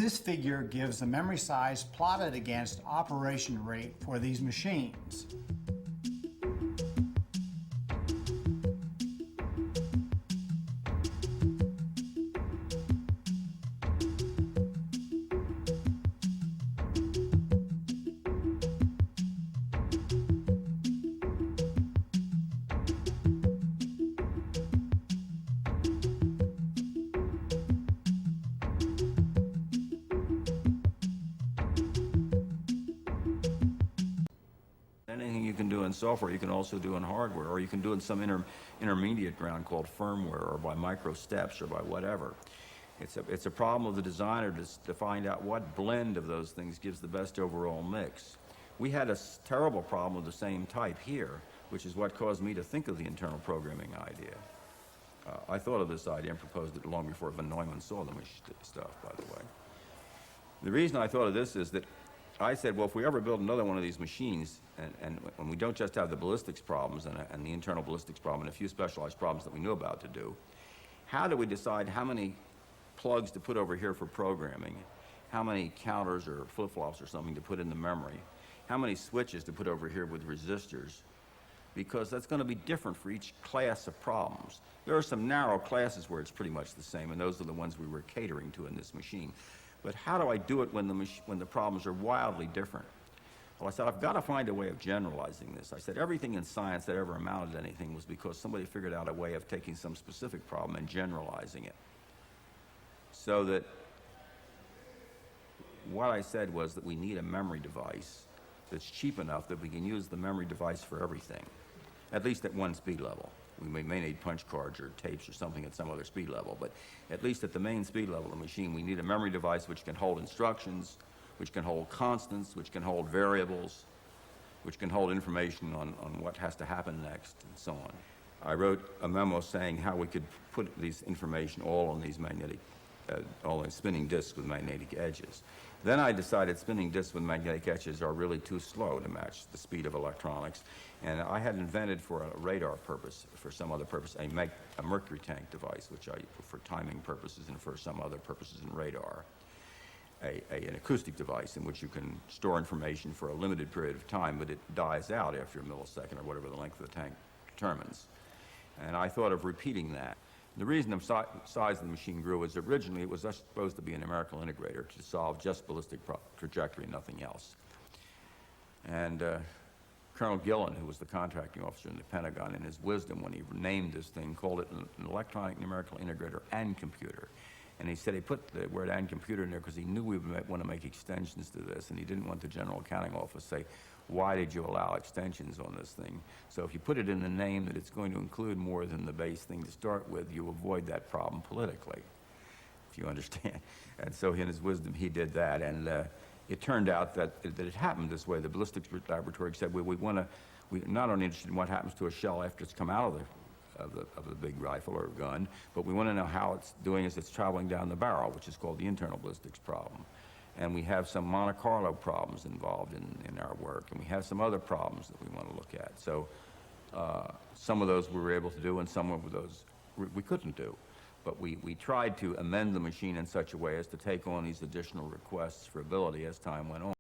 This figure gives the memory size plotted against operation rate for these machines. Anything you can do in software, you can also do in hardware, or you can do in some intermediate ground called firmware, or by micro steps, or by whatever. It's a problem of the designer to find out what blend of those things gives the best overall mix. We had a terrible problem of the same type here, which is what caused me to think of the internal programming idea. I thought of this idea and proposed it long before Von Neumann saw the stuff, by the way. The reason I thought of this is that I said, well, if we ever build another one of these machines, and we don't just have the ballistics problems and the internal ballistics problem and a few specialized problems that we knew about to do, how do we decide how many plugs to put over here for programming, how many counters or flip-flops or something to put in the memory, how many switches to put over here with resistors, because that's going to be different for each class of problems. There are some narrow classes where it's pretty much the same, and those are the ones we were catering to in this machine. But how do I do it when the problems are wildly different? Well, I said, I've got to find a way of generalizing this. I said, everything in science that ever amounted to anything was because somebody figured out a way of taking some specific problem and generalizing it. So that what I said was that we need a memory device that's cheap enough that we can use the memory device for everything, at least at one speed level. We may need punch cards or tapes or something at some other speed level, but at least at the main speed level of the machine, we need a memory device which can hold instructions, which can hold constants, which can hold variables, which can hold information on what has to happen next, and so on. I wrote a memo saying how we could put these information all on these all these spinning disks with magnetic edges. Then I decided spinning disks with magnetic edges are really too slow to match the speed of electronics, and I had invented for a radar purpose, for some other purpose, a mercury tank device, which for timing purposes and for some other purposes in radar, an acoustic device in which you can store information for a limited period of time, but it dies out after a millisecond or whatever the length of the tank determines. And I thought of repeating that. The reason the size of the machine grew is originally it was just supposed to be a numerical integrator to solve just ballistic trajectory, nothing else. And Colonel Gillen, who was the contracting officer in the Pentagon, in his wisdom when he named this thing, called it an electronic numerical integrator and computer. And he said he put the word and computer in there because he knew we would want to make extensions to this, and he didn't want the General Accounting Office to say, why did you allow extensions on this thing? So if you put it in the name that it's going to include more than the base thing to start with, you avoid that problem politically, if you understand. And so in his wisdom, he did that, and it turned out that it happened this way. The ballistics laboratory said, we're not only interested in what happens to a shell after it's come out of the big rifle or gun, but we want to know how it's doing as it's traveling down the barrel, which is called the internal ballistics problem. And we have some Monte Carlo problems involved in our work, and we have some other problems that we want to look at. So some of those we were able to do, and some of those we couldn't do. But we tried to amend the machine in such a way as to take on these additional requests for ability as time went on.